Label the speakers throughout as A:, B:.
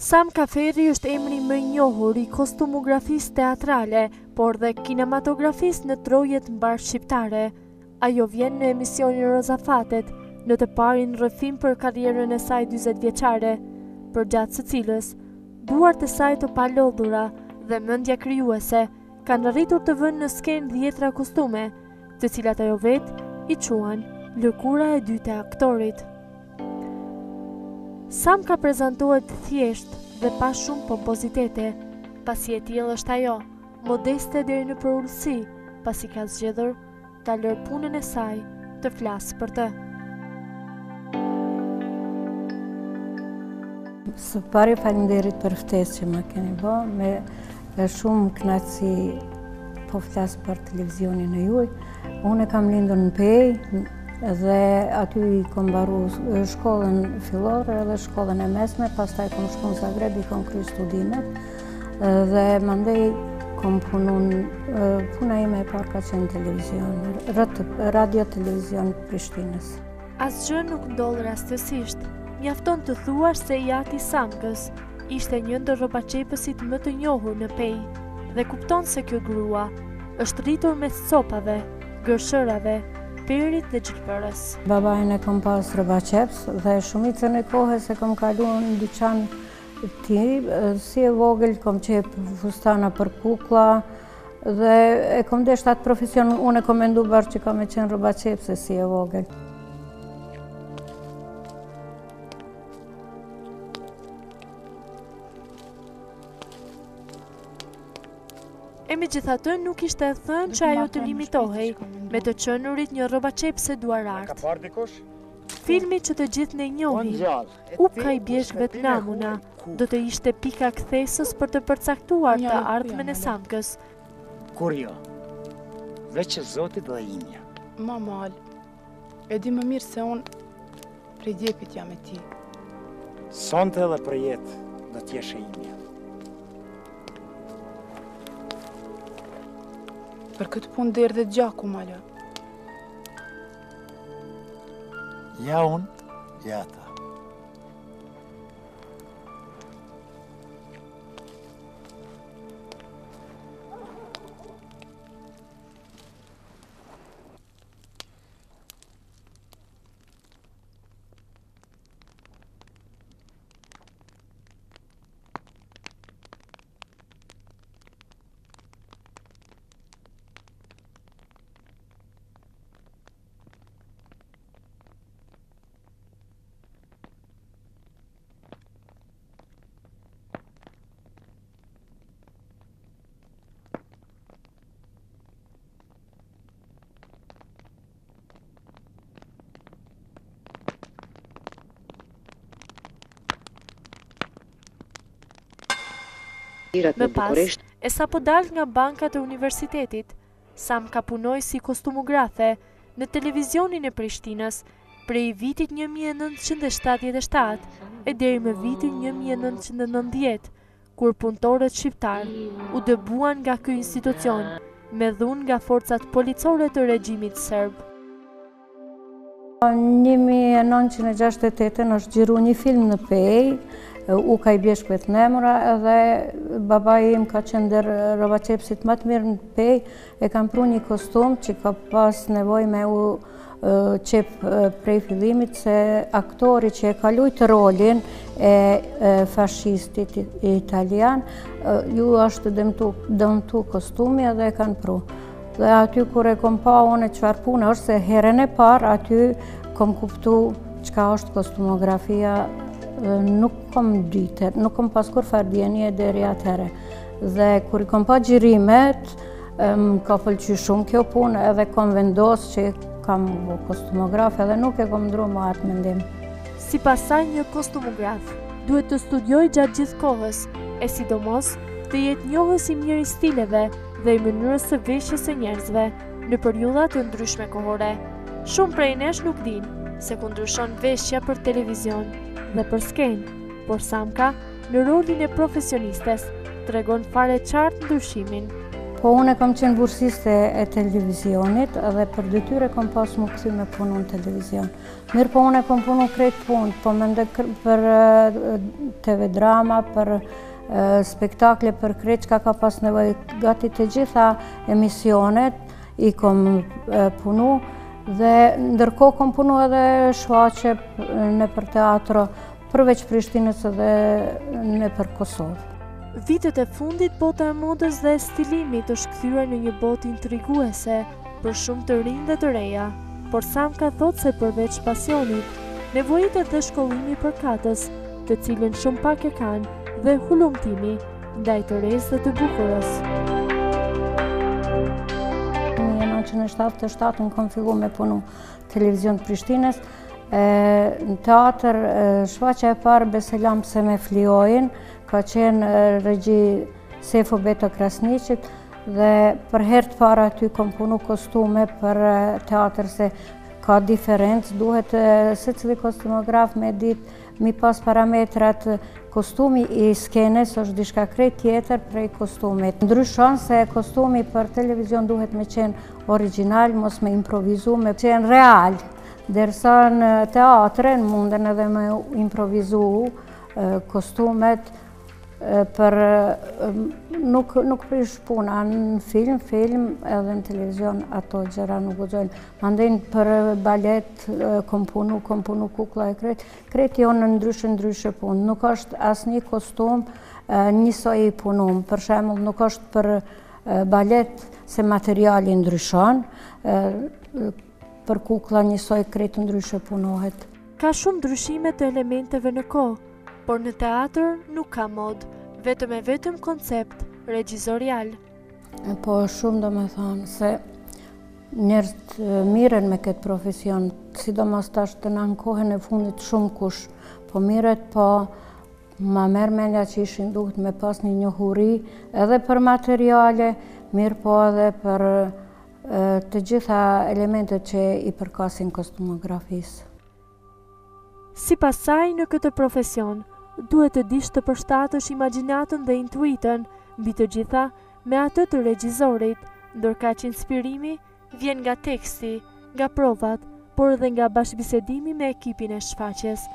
A: Sam Kaferi është emri më i njohur i kostumografisë teatrale, por dhe kinematografisë në trojet mbar shqiptare. Ajo vjen në emisionin Rozafatet, në të parin rrëfim për karrierën e saj 40 vjeçare, përgjatë së cilës duart e saj të palodhura dhe mendja krijuese kanë arritur të vënë në skenë dhjetra kostume, të cilat ajo vetë i quan lëkura e dytë e aktorit. Sam ka prezantohet thjesht dhe pa shumë pompozitete, pasi e tillë është ajo, modeste deri në përullësi, pasi ka zgjedhur ta lërë punën e saj të flasë për të.
B: Së pari faleminderit për ftesë që më keni bë, me shumë kënaqësi po flas për televizionin e juaj. Unë kam lindur në Pej dhe aty kam mbaru shkollën fillore dhe shkollën e mesme, pastaj kam shkuar në Zagreb, i kam kryer studimet dhe mandej kam puna ime e parë ka qenë televizion, radio televizion Prishtinës.
A: Asgjë nuk ndodh rastësisht. Mjafton të thuash se Jati Samkës ishte një ndër rrobaçepësit më të njohur në Pej dhe kupton se kjo grua është rritur mes copave, gërshërave, perit dhe gjilpërës.
B: Babajin e kam pas rrobaçeps dhe shumicën e kohës e kam kaluar në dyqan ti, si e vogël kam qep fustana për kuklla dhe e kam desh atë profesion, unë e kam menduar që kam e qenë rrobaçepse si e vogël.
A: E megjithatë nuk ishte thënë që ajo të limitohej me të qenurit një rrobaçepse duarart. Filmi që të gjithë ne njohim, Upka i bjeshkëve të Namuna, do të ishte pika kthesës për të përcaktuar të ardhmen e Samkës.
C: Kur jo, veç e Zotit dhe imja.
D: Mamal, e di më mirë se unë prej djepit jam e ti.
C: Sonte edhe për jetë do t'jesh e imja.
D: Për këtë punë dhe erdhe gjaku, Malë.
C: Ja unë, ja ta.
A: Më pas, e sa po dal nga bankat e universitetit, Sam ka punoj si kostumografe në televizionin e Prishtinës prej vitit 1977 e deri më vitin 1990, kur punëtorët shqiptar u dëbuan nga ky institucion me dhunë nga forcat policore të regjimit serb.
B: 1968 është xhiru një film në Pej, Uka i bjeshkëve të Namuna, edhe babai im ka qenë ndër rrobaçepsit më të mirë në Pej, e kam pru një kostum që ka pas nevojë me u qep prej fillimit se aktori që e ka luajtur rolin e fashistit italian ju është dëmtu kostumi edhe e kanë pru. Dhe aty kur e kom pa unë çfarë pune është, se herën e parë aty kom kuptu çka është kostumografia, nuk kom ditë, nuk kom pas kur fardjenje deri atëherë. Dhe kur i kom pa xhirimet, më ka pëlqyer shumë kjo punë edhe kom vendos që kam kostumograf edhe nuk e kom ndru më atë mendim.
A: Sipas saj, një kostumograf duhet të studiojë gjatë gjithë kohës, e sidomos të jetë njohës i mirë i stileve dhe i mënyrës së veshjes së njerëzve në periudha të ndryshme kohore. Shumë prej nesh nuk dinë se ku ndryshon veshja për televizion dhe për skenë, por Samka, në rolin e profesionistes, tregon fare qartë ndryshimin.
B: Po unë kam qenë bursiste e televizionit edhe për detyre kam pas më këthy me punu në televizion. Mirë po unë kam punu krejt punë, po mendoj për TV drama, për spektakle, për krejt që ka pas nevoj. Gati të gjitha emisionet i kom punu dhe ndërkohë kom punu edhe shfaqe në për teatro, përveç Prishtinës edhe në për Kosovë.
A: Vitet e fundit, bota e modës dhe stilimit është kthyer në një botë intriguese për shumë të rinj dhe të reja, por Sam ka thot se përveç pasionit, nevojitet dhe shkollimi përkatës, të cilën shumë pak e kanë, dhe hulumtimi ndaj të rejës dhe të bukurës.
B: Në 1977 kam fillu me punu televizion Prishtinës, në teatr shfaqja e parë Beselam se me Fliojin, ka qenë regji Sefo Beta Krasniqit dhe për herë të para aty kom punu kostume për teatr se ka diferencë, duhet se cili kostumograf me ditë mi pas parametrat kostumi i skenes është diçka krejt tjetër prej kostumit. Ndryshon se kostumi për televizion duhet me qenë original, mos me improvizu, me qenë real. Dersa në teatrin munden edhe me improvizu kostumet, për nuk prish puna në film edhe në televizion ato gjëra nuk guxojnë. Mandej për balet kom punu kukla e krejt jonë në ndryshe punë. Nuk është asnjë kostum njësoj i punum. Për shembull nuk është për balet se materiali ndryshon, për kukla njësoj krejt ndryshe punohet.
A: Ka shumë ndryshime të elementeve në kohë, por në teatr nuk ka mod, vetëm koncept regjizorial.
B: Po shumë do me thonë se njerëzit miren me këtë profesion, sidomos tash të në kohën e fundit shumë kush, po miret, po ma merr mendja që ishin duhet me pas një njohuri edhe për materiale, mirë po edhe për të gjitha elementet që i përkasin kostumografisë.
A: Sipas saj, në këtë profesion, duhet të dish të përshtatësh imagjinatën dhe intuitën, mbi të gjitha me atë të regjizorit, ndërka që inspirimi vjen nga teksti, nga provat, por edhe nga bashkëbisedimi me ekipin e shfaqjes.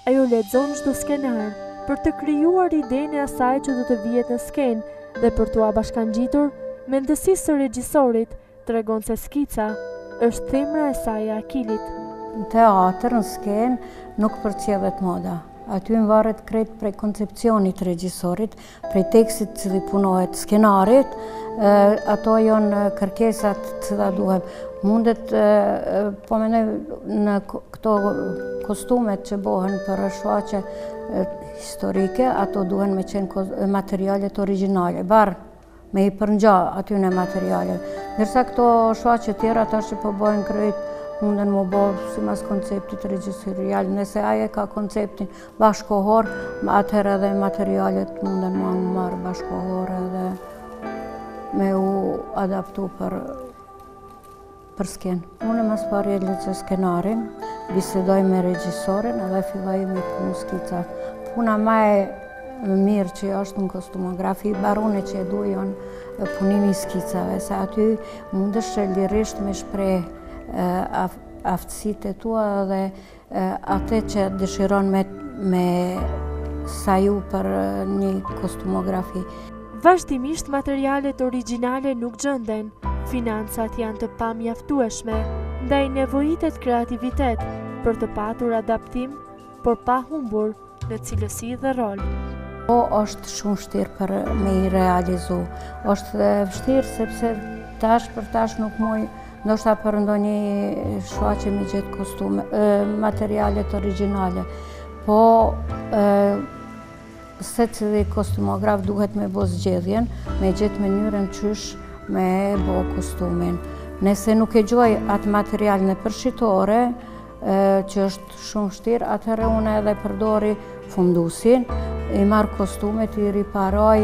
A: Ajo lexon çdo skenar për të krijuar idenë e asaj që do të vihet në skenë dhe për t'u bashkangjitur me ndësisë së regjisorit, tregon se skica është themra e saj e akilit.
B: Në teatr, në skenë, nuk përcjellet moda. Aty në varet krejt prej koncepcionit regjisorit, prej tekstit cili punohet, skenarit, ato janë kërkesat cila duhem. Mundet, po menoj në këto kostumet që bohen për shfaqje historike, ato duhen me qenë materialet originale, barë me i përngja aty në materiale. Nërsa këto shfaqje tjera tash që po bohen krejt, munden më bo si mas konceptit regjisorial. Nëse aje ka konceptin bashkohor, atëherë edhe materialet munden më marrë bashkohor edhe me u adaptu për skenë. Unë mas pari e lexoj skenarin, bisedoj me regjisorin edhe filloj me punu skica. Puna ma e mirë që është në kostumografi, barune që e du janë punimi skicave, se aty mundesh lirisht me shpreh aftësitë e tua dhe atë që dëshiron me saju për një kostumografi.
A: Vazhdimisht materialet origjinale nuk gjenden, financat janë të pamjaftueshme, ndaj nevojitet kreativitet për të patur adaptim, por pa humbur në cilësi dhe rol.
B: Po është shumë vështirë për me i realizu. Është vështirë sepse tash për tash nuk muj ndoshta për ndonjë shfaqje me gjetë kostume, materialet origjinale. Po se cili kostumograf duhet me bo zgjedhjen, me gjetë mënyrën qysh me bo kostumin. Nëse nuk e gjoj atë material në përshitore, që është shumë vështirë, atëherë unë edhe përdori fundusin, i marrë kostumet, i riparoj,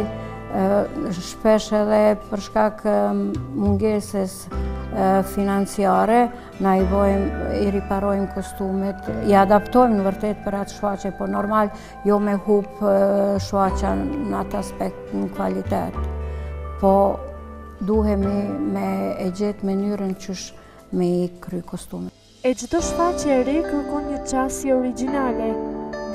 B: shpesh edhe për shkak mungesës financiare, na i riparojmë kostumet, i adaptojmë në vërtet për atë shfaqje, po normal jo me hup shfaqja në atë aspekt në kvalitet. Po duhemi me e gjetë mënyrën qysh me I kry kostume.
A: E çdo shfaqje e re kërkon një qasje origjinale.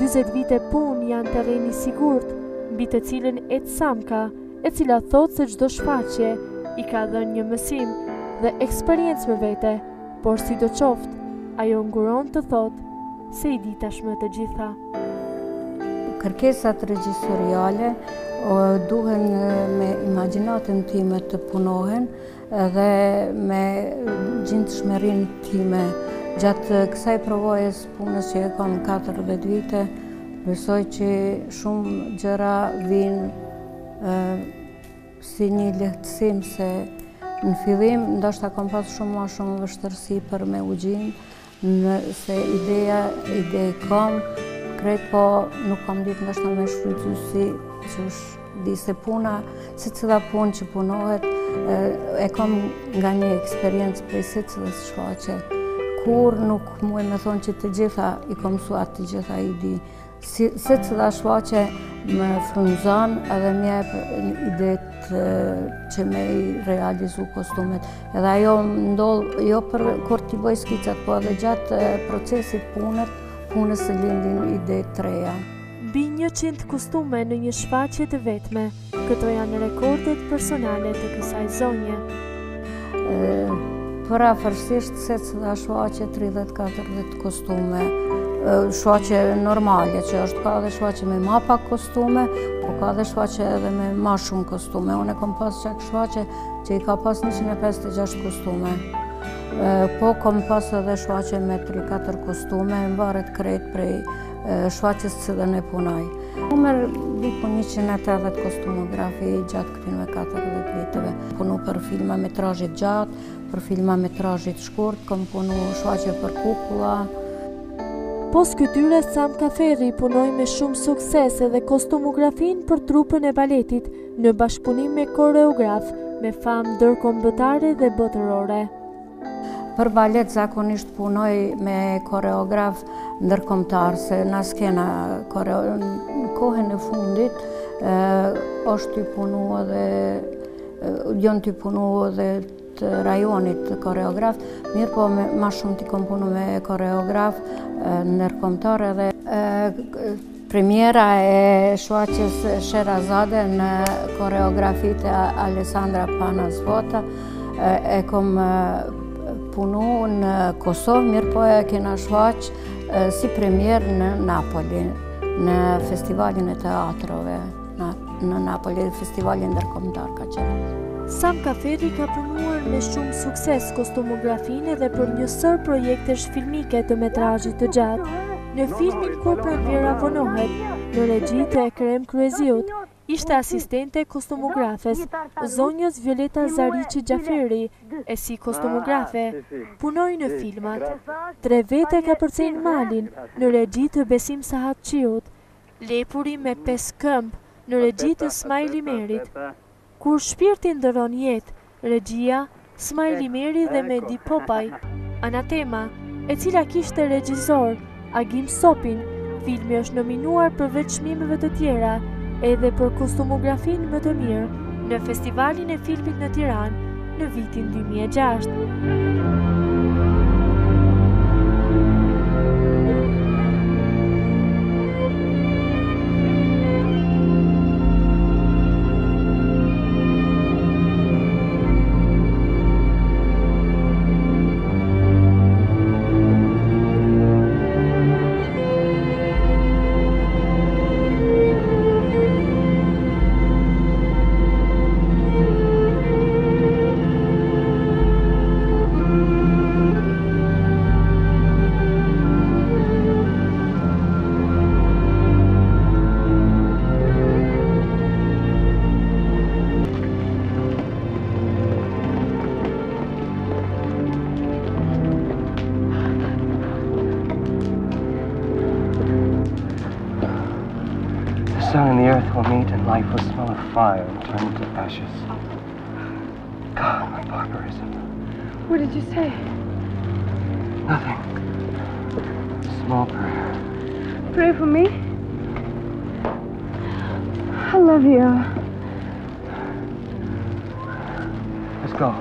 A: 40 vite punë janë terreni I sigurt, mbi të cilën ec Samka, e cila thot se çdo shfaqje I ka dhënë një mësim dhe eksperiencë me vete, por sidoqoftë, ajo nguron të thot se I di tashmë të gjitha.
B: Kërkesat regjisoriale duhen me imagjinatën time të punohen dhe me gjendshmërinë time. Gjatë kësaj provojes punës që e kam 14 vite, besoj që shumë gjëra vinë si një lehtësim se në fillim ndoshta kam pas shumë vështirësi për me u gjendë, se ide kam, krejt po nuk kam ditë ndoshta me shfrytzu si qysh di se puna, se cila punë që punohet, e kam nga një eksperiencë prej se cilës shfaqe. Kur nuk muaj me thonë që të gjitha I kam mësuar të gjitha I di. Se cila shfaqe më frymëzon edhe më jep idetë që me I realizu kostumet. Edhe ajo ndodh jo për kur t'i bëj skicat, po edhe gjatë procesit punës së lindin ide të reja.
A: Mbi 100 kostume në një shfaqje të vetme, këto janë rekordet personale të kësaj zonje.
B: Përafërsisht se cila shfaqje 30-40 kostume, shfaqje normale, që është ka dhe shfaqje me ma pak kostume, po ka dhe shfaqje edhe me ma shumë kostume. Unë e kam pas qak shfaqje që I ka pas 156 kostume. Po kam pas edhe shfaqje me 3-4 kostume, mvaret krejt prej shfaqjes cilën e punoj. Numër diku 180 kostumografi gjatë këtyre 40 viteve. Punu për filma metrazhit gjatë, për filma metrazhit shkurt, kam punu shfaqje për kukulla.
A: Pos këtyre Samka Ferri punoi me shumë sukses edhe kostumografin për trupën e baletit në bashkëpunim me koreograf me famë ndërkombëtare dhe botërore.
B: Për balet zakonisht punoj me koreograf ndërkombëtar, se na s'kena në kohën e fundit është t'i punu edhe janë t'i punu edhe të rajonit koreograf, mirë po ma shumë t'i kom punu me koreograf ndërkombëtar edhe premiera e shfaqjes Sherazade në koreografit e Alessandra Panazvota e kom punu në Kosovë, mirë po e kena shfaq si premier në Napoli, në festivalin e teatrove në Napoli, festivalin ndërkombëtar ka qenë.
A: Samka Ferri ka punuar me shumë sukses kostumografinë edhe për një sër projektesh filmike të metrazhit të gjatë. Në filmin Kur pranvera vonohet, në regji të Ekrem Kryeziut, ishte asistente kostumografes, zonjës Violeta Zariqi Gjaferi, e si kostumografe, punoi në filmat. 3 vete ka përcejnë Malin, në regji të Besim Sahatçiut, Lepuri me 5 këmbë, në regji të Smajli Merit. Kur shpirti ndëron jetë, regjia, Smajli Meri dhe Medi Popaj. Anatema, e cila kishte regjisor, Agim Sopin, filmi është nominuar për veç çmimeve të tjera, edhe për kostumografinë më të mirë, në Festivalin e Filmit në Tiranë, në vitin 2006.
E: The sun and the earth will meet, and life will smell of fire and turn to ashes. God, my barbarism.
D: What did you say?
E: Nothing. A small prayer.
D: Pray for me? I love you.
E: go.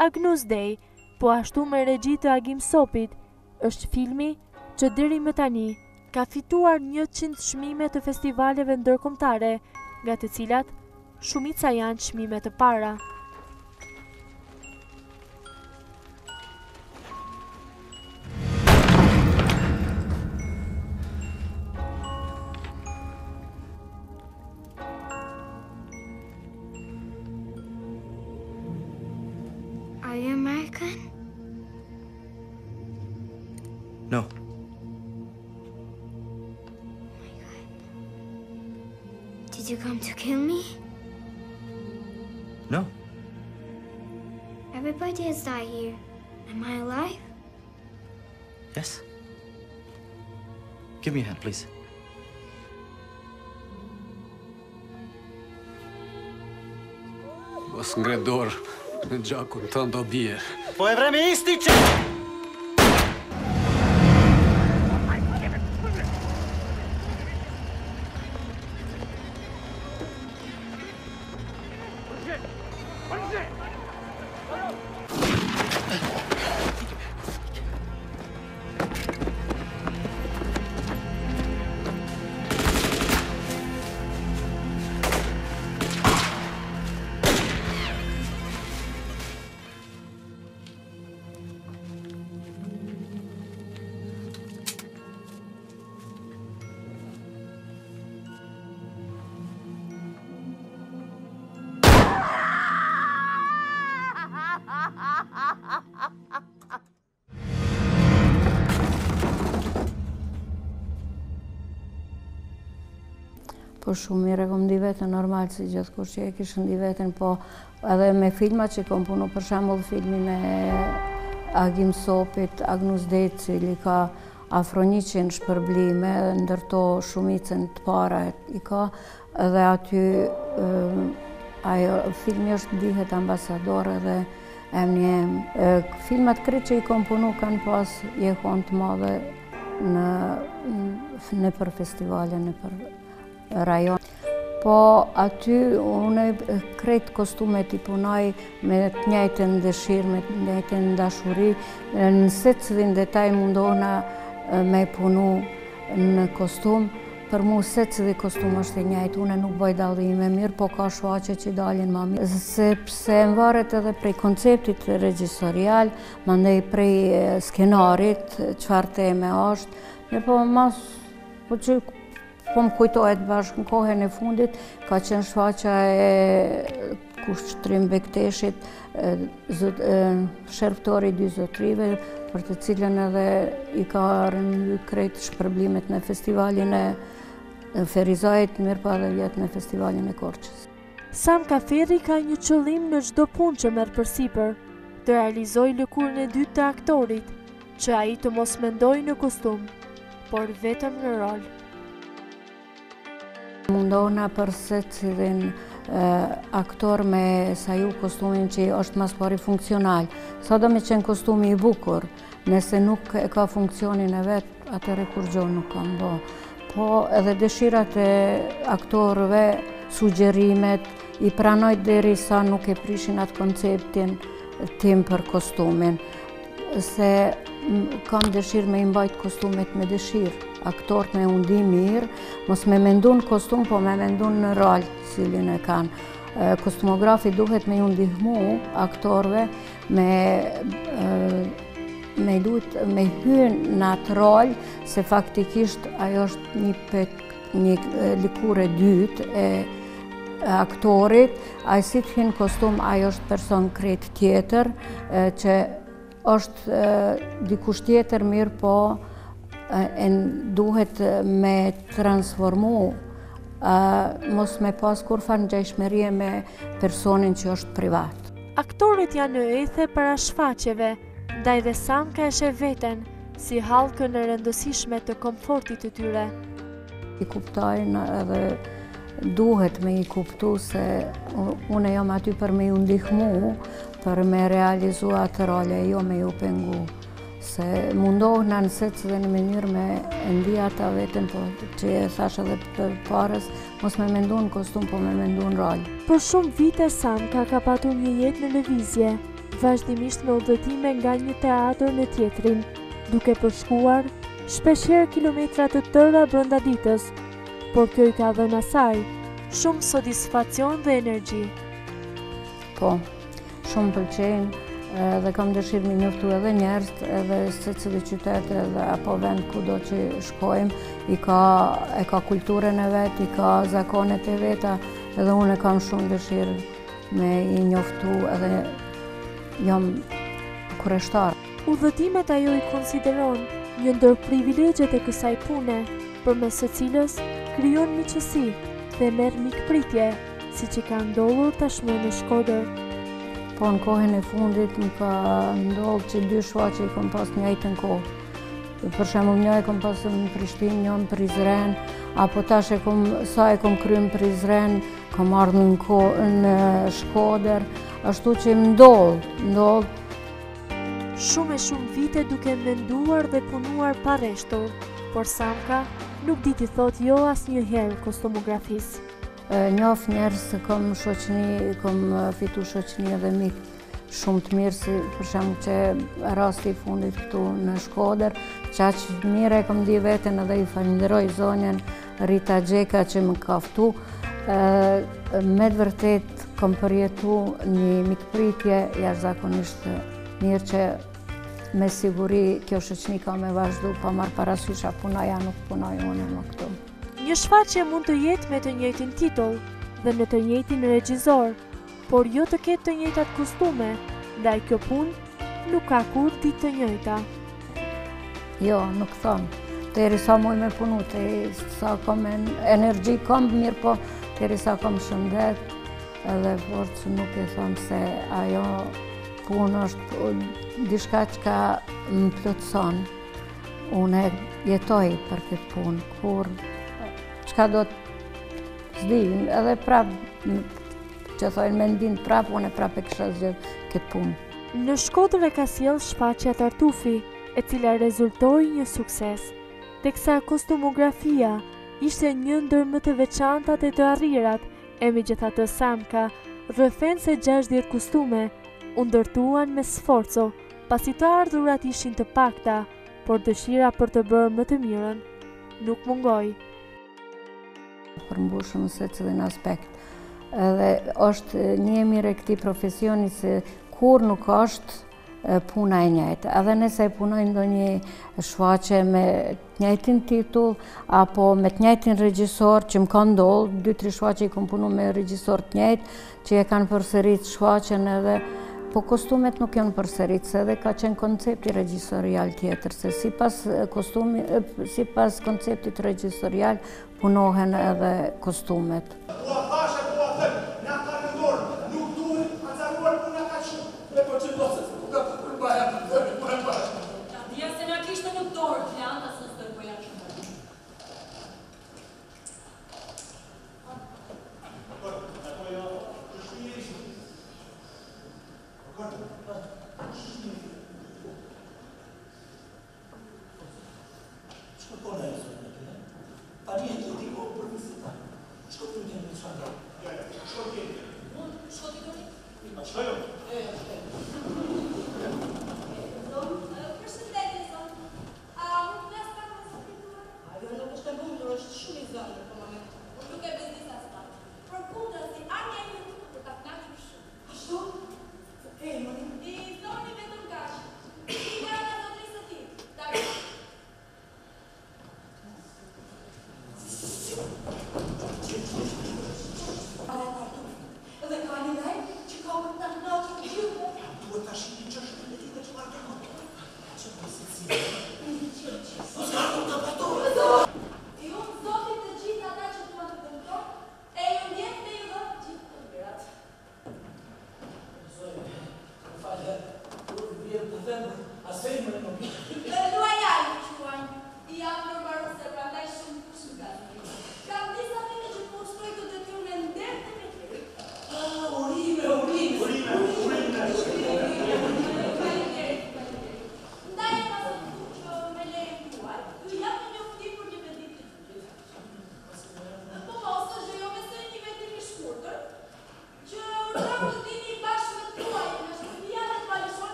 A: Agnus Dei, po ashtu me regji të Agim Sopit, është filmi që deri më tani ka fituar 100 çmime të festivaleve ndërkombëtare, nga të cilat shumica janë çmime të para.
F: Are you American?
G: No.
F: Did you come to kill me?
G: No.
F: Everybody has died here. Am I alive?
G: Yes. Give me a hand, please.
H: Mos ngre dorë në gjakun tënd do bie.
C: Po e vremi isti që...
B: Po shumë mirë e kom ndi vetën normal si gjithë kur që e kishë ndi vetën, po edhe me filmat që kom punu, për shembull filmin e Agim Sopit, Agnus Dei, cili ka afro 100 shpërblime, ndërto shumicën të para i ka, edhe aty ajo filmi është dihet ambasador edhe emni em. Filmat krejt që i kom punu kanë pas jehon të madhe në për festivale, në për rajon. Po aty unë krejt kostumet i punoj me të njëjtën dëshirë, me të njëjtën dashuri, në secilin detaj mundohna me punu në kostum. Për mu secili kostum është e njëjtë, unë nuk bëj dallime mirë, po ka shfaqe që dalin ma mirë. Sepse varet edhe prej konceptit regjisorial, mandej prej skenarit, çfarë teme është, po mas, po që po më kujtohet bashkë në kohën e fundit, ka qenë shfaqja e Kushtrim Bekteshit, shërptori 2 zotrive, për të cilën edhe i ka rënë krejt shpërblimet në festivalin e Ferizajt, mirë pa dhe vjetë në festivalin e Korçës.
A: Sam Kaferi ka një qëllim në çdo punë që merr përsipër, të realizojë lëkurën e dytë të aktorit, që ai të mos mendojë në kostum, por vetëm në rol.
B: Mundohna për secilin aktor me saju kostumin që është mas pari funksional. Sa do me qenë kostumi i bukur, nëse nuk e ka funksionin e vetë, atëre kur gjo nuk kam bo. Po edhe dëshirat e aktorëve, sugjerimet, i pranoj deri sa nuk e prishin atë konceptin tim për kostumin. Se kam dëshirë me imbajt kostumet me dëshirë. Aktorët me undi mirë, mos me mendu në kostum, po me mendu në rol cilin e kanë. Kostumografi duhet me ju ndihmu aktorëve me hyrë në atë rol, se faktikisht ajo është një likur e dytë e aktorit, a si të hinë kostum, ajo është person krejt tjetër, që është dikush tjetër mirë, po duhet me transformu mos me pas kur farë ngjashmërie me personin që është privat.
A: Aktorët janë në ethe para shfaqjeve, ndaj dhe Samka e sheh veten si hallkën e rëndësishme të komfortit të tyre.
B: I kuptojnë edhe duhet me i kuptu se unë jam aty për me ju ndihmu, për me realizu atë role, jo me ju pengu. Se mundohë në nësec dhe në mënyrë me ndi ata vetën, po që e thash edhe për parës, mos me mendu në kostum, po me mendu në rol.
A: Për shumë vite Samka ka patur një jetë në lëvizje, vazhdimisht me udhëtime nga një teatër në tjetrin, duke përshkuar shpeshherë kilometra të tëra brenda ditës, por kjo i ka dhënë asaj shumë satisfakcion dhe energji.
B: Po, shumë pëlqejnë dhe kam dëshirë me njoftu edhe njerëz, edhe secili qytet edhe apo vend kudo që shkojmë, e ka kulturën e vet, i ka zakonet e veta, edhe unë kam shumë dëshirë me i njoftu edhe jam kureshtar.
A: Udhëtimet ajo i konsideron një ndër privilegjet e kësaj pune, përmes së cilës krijon miqësi dhe merr mikpritje, siç i ka ndodhur tashmë në Shkodër.
B: Po në kohën e fundit më ka ndodhur që dy shfaqje i kom pas njëjtën kohë. Për shembull, një e kom pas në Prishtinë, një në Prizren, apo tash sa e kom kryer në Prizren, kom ardhur në Shkodër, ashtu që më ndodh.
A: Shumë vite duke menduar dhe punuar pa rreshtur, por Samka nuk di t'i thot jo asnjëherë kostumografisë.
B: Njoh njerëz se kom shoqëni, kom fitu shoqëni edhe mik shumë të mirë, si për shembull që rasti i fundit këtu në Shkodër, që aq mirë e kom di veten edhe i falenderoj zonjën Rita Xheka që më ka ftu. Me të vërtet kom përjetu një mikpritje jashtëzakonisht mirë që me siguri kjo shoqëni ka me vazhdu, pa marrë parasysh a punoja nuk punoj unë më këtu.
A: Një shfaqje mund të jetë me të njëjtin titull dhe me të njëjtin regjisor, por jo të ketë të njëjtat kostume, ndaj kjo punë nuk ka kur ditë të njëjta.
B: Jo, nuk thon. Derisa muj me punu, derisa kom energji kom mirë, po derisa kom shëndet, edhe forcë nuk e thon se ajo punë është diçka që ka më plotëson. Unë jetoj për këtë punë, kur çka do të zdi, edhe prap, që thojnë me ndin prap, unë prap e kisha zgjedh këtë punë.
A: Në Shkodër e ka sjell shfaqja Tartufi, e cila rezultoi një sukses, teksa kostumografia ishte një ndër më të veçantat e të arrirat, e megjithatë Samka, rrethën se 60 kostume u ndërtuan me sforco, pasi të ardhurat ishin të pakta, por dëshira për të bërë më të mirën nuk mungoi.
B: Përmbushëm se cilin aspekt. Edhe është një mirë e këtij profesioni se kur nuk është puna e njëjtë. Edhe nëse punoj ndonjë shfaqje me të njëjtin titull apo me të njëjtin regjisor, që më ka ndodhur, 2-3 shfaqje kam punuar me regjisor të njëjtë që e kanë përsërit shfaqjen edhe po kostumet nuk janë përsërit, se edhe ka qenë koncepti regjisorial tjetër, se sipas konceptit regjisorial punohen edhe kostumet.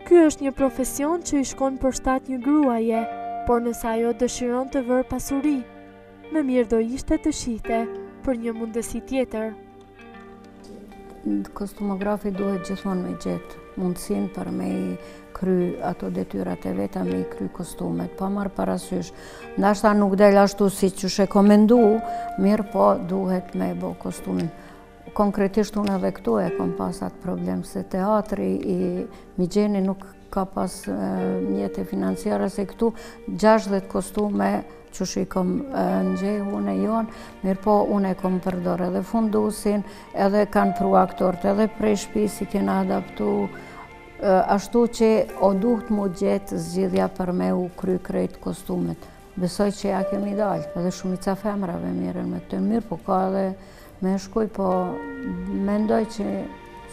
A: Ky është një profesion që i shkon për shtat një gruaje, por nëse ajo dëshiron të vërë pasuri, më mirë do ishte të shihte për një mundësi tjetër.
B: Kostumografi duhet gjithmonë me gjetë mundësin për me i kry ato detyrat e veta, me i kry kostumet, pa marrë parasysh. Ndashta nuk del ashtu si që she komendu, mirë po duhet me bo kostumin. Konkretisht unë edhe këtu e kom pas atë problem, se teatri i Migjeni nuk ka pas mjete financiare, se këtu 60 kostume që shi kom nxej unë e jonë, mirë po unë e kom përdor edhe fundusin, edhe kanë pru aktorët, edhe prej shpisi kena adaptu, ashtu që o duhet mu gjetë zgjidhja për me u kry krejt kostumet. Besoj që ja kemi dalë, edhe shumica femrave miren me këtë mirë, po ka edhe me shkuj, po mendoj që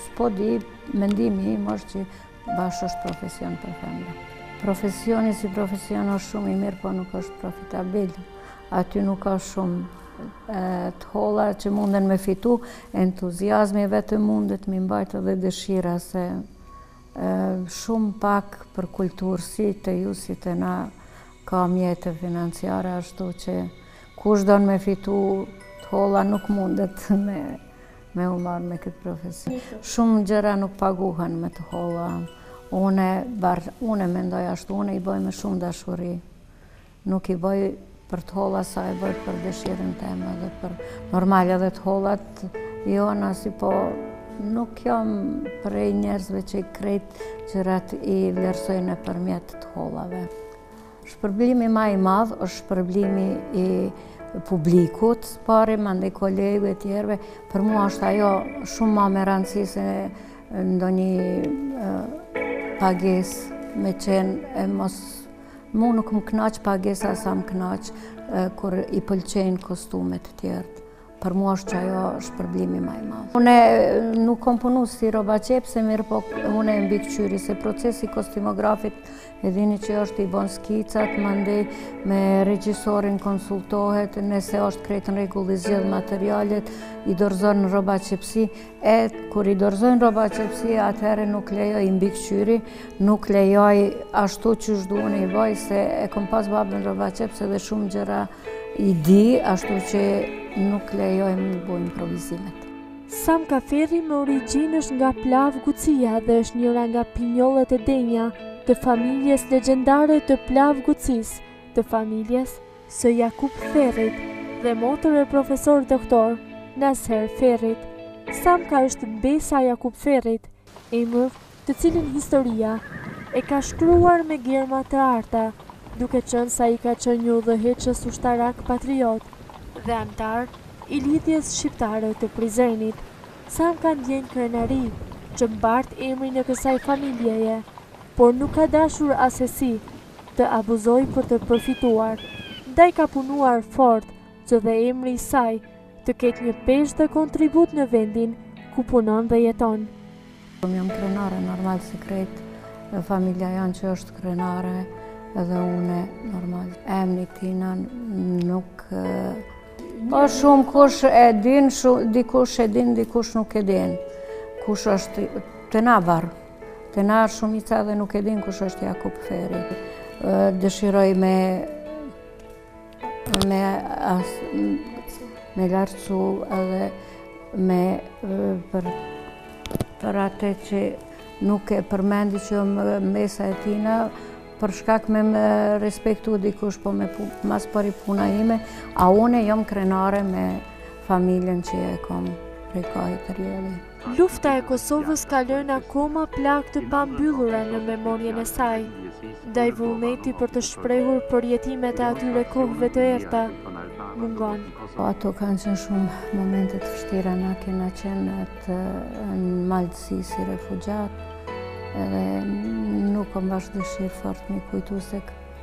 B: s'po di, mendimi im është që bashkë është profesion për femra. Profesioni si profesion është shumë i mirë, po nuk është profitabil. Aty nuk ka shumë të holla që munden me fitu, entuziazmi vetëm mundet me mbajt edhe dëshira, se shumë pak për kulturë si të ju, si të na, ka mjete financiare, ashtu që kush don me fitu të holla nuk mundet me u marrë me këtë profesion. Shumë gjëra nuk paguhen me të holla. Une mendoj ashtu, une i bëj me shumë dashuri. Nuk i bëj për të holla sa i bëj për dëshirën tema dhe për normal edhe të hollat jona, si po nuk jam prej njerëzve që i krejt gjërat i vlerësojnë përmjet të hollave. Shpërblimi ma i madh është shpërblimi i publikut, pari, mandej kolegu e tjerve. Për mua është ajo shumë ma me rëndësi se ndonjë pages me qenë e mos... Mu nuk më knaq pagesa sa më knaq kur i pëlqejnë kostumet të tjerët. Për mua është që ajo shpërblimi ma i madh. Une nuk kom punu si roba qepse, mirë po une e mbi këqyri, se procesi kostimografit e dini që është i bon skicat, mandej me regjisorin konsultohet, nëse është krejt në rregull i zgjedh materialet, i dorëzon roba qepsi, e kur i dorëzojnë roba qepsi, atëherë nuk lejoj mbi këqyri, nuk lejoj ashtu që shduan i boj, se e kom pas babën roba qepse dhe shumë gjëra i di, ashtu që nuk lejojmë në bu improvizimet.
A: Samka Ferri me origjinë është nga Plav Gucia dhe është njëra nga pinjollet e denja të familjes legjendare të Plav Gucis, të familjes së Jakub Ferrit dhe motër e profesor doktor Nasser Ferrit. Samka është besa Jakub Ferrit, emër të cilin historia e ka shkruar me gjerma të arta, duke qenë sa i ka qenë një udhëheqës ushtarak patriot dhe antar i lidhjes shqiptare të Prizrenit. Samka ndjen krenari që mbart emrin e kësaj familjeje, por nuk ka dashur asesi të abuzoj për të përfituar, ndaj ka punuar fort që dhe emri i saj të ketë një peshë dhe kontribut në vendin ku punon dhe jeton.
B: Jam krenare, normal se krejt familja janë që është krenare, edhe une normal. Emni Tina nuk... Po shumë kush e din, dikush e din, dikush nuk e din. Kush është të na varë. Të na shumica edhe nuk e din kush është Jakub Feri. Dëshiroj me lartësu edhe për atë që nuk e përmendi që mesa e tina, për shkak me respektu dikush, po mas për i puna ime, a une jom krenare me familjen që e kom prekaj të rjeli.
A: Lufta e Kosovës ka lënë akoma plak të pambyllura në memorien e saj, ndaj vullneti për të shprehur përjetimet e atyre kohëve të errta mungon.
B: Ato kanë qenë shumë momente të vështira, na kena qenë në malësi si refugjat, edhe nuk kom bash dëshirë fort me kujtu se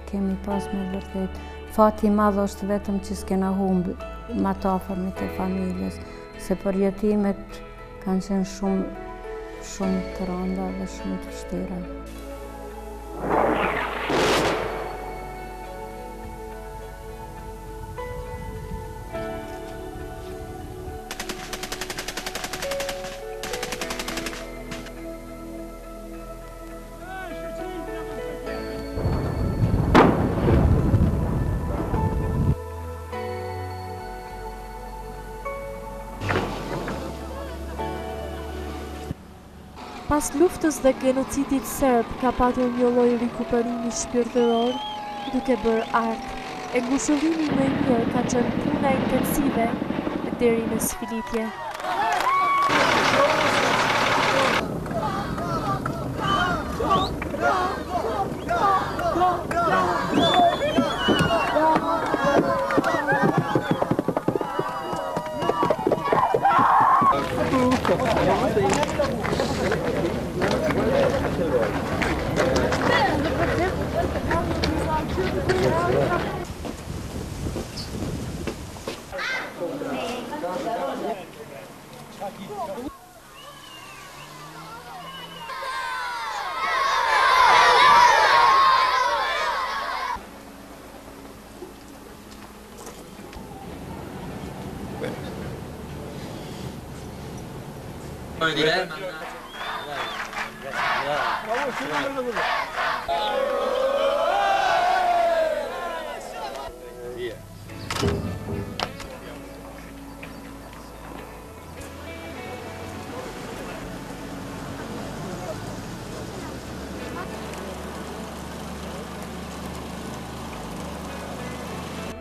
B: kemi pas me vërtet. Fati i madh është vetëm që s'kena humbë ma të afërmit e familjes, se përjetimet kanë qenë shumë të rënda dhe shumë të vështira.
A: Pas luftës dhe genocidit serb ka patur një lloj rikuperimi shpirtëror, duke bërë art. E ngushëllimi më i mirë ka qenë puna intensive deri në sfilitje.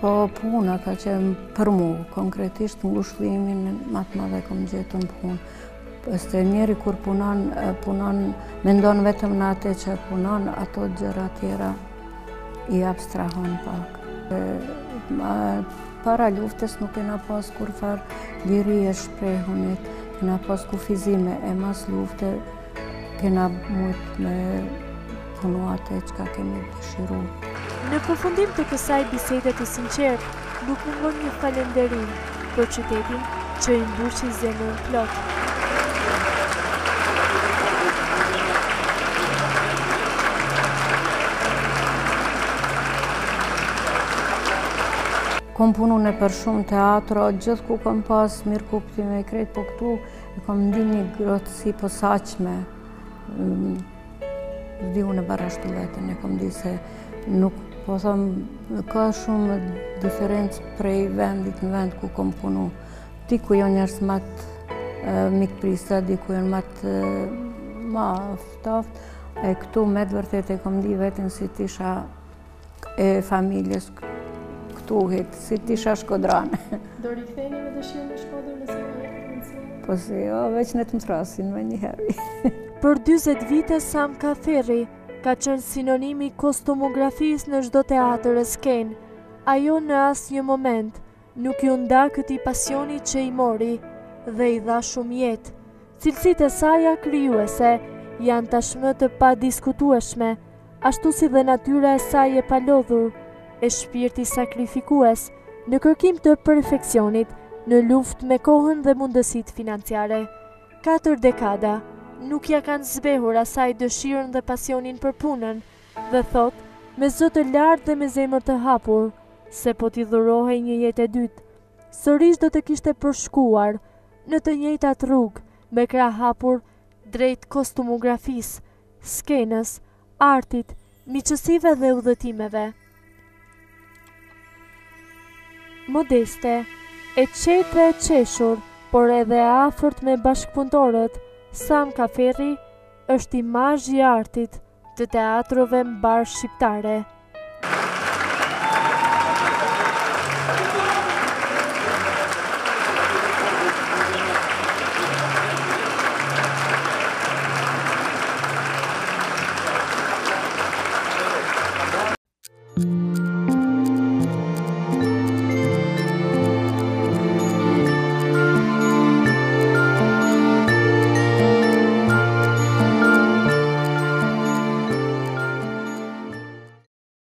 A: Po puna ka qenë për mu, konkretisht ngushëllimin më të madh e kom gjetur në punë. Se njeri kur punon, mendon vetëm në atë që punon, ato gjëra tjera i abstrahon pak. Para luftës nuk kena pas kur farë liri e shprehunit, kena pas kufizime, e mas lufte kena mujt me punu atë që ka kemi dëshiru. Në përfundim të kësaj bisede të sinqert, nuk mungon një falënderim për qytetin që i mbushi zemrën plot.
B: Kom punu në për shumë teatro, gjithë ku kom pas mirë kuptime e krejt, po këtu e kom ndi një grotësi posaqme. Di unë e barashtu vetën, e kom di se nuk, po thëmë, ka shumë diferencë prej vendit në vend ku kom punu. Diku jo njerës matë mikprisa, diku jo matë ma ftaft, e këtu me të vërtet e kom di vetën si tisha e familjes këtu hitë, si tisha Shkodrane.
A: Do riktheni me dëshirë në Shkodër nëse në jetë mundësia?
B: Po si, veç në të më thrasin me njëherë.
A: Për 20 vite Sam Kaferi ka qenë sinonimi kostumografisë në çdo teatër e skenë. Ajo në asnjë moment nuk ju nda këtij pasioni që i mori dhe i dha shumë jetë. Cilësitë e saj krijuese janë tashmë të padiskutueshme, ashtu si dhe natyra e saj e palodhur, e shpirti sakrifikues në kërkim të perfeksionit në luftë me kohën dhe mundësitë financiare. 4 dekada nuk ja kanë zbehur asaj dëshirën dhe pasionin për punën dhe thot me zot të lartë dhe me zemër të hapur, se po t'i dhurohej një jetë e dytë, sërish do të kishte përshkuar në të njëjtat rrugë, me krah hapur drejt kostumografisë, skenës, artit, miqësive dhe udhëtimeve. Modeste, e qetë dhe e qeshur, por edhe afërt me bashkëpunëtorët, Sam Kaferri është imazh i artit të teatrove mbar shqiptare.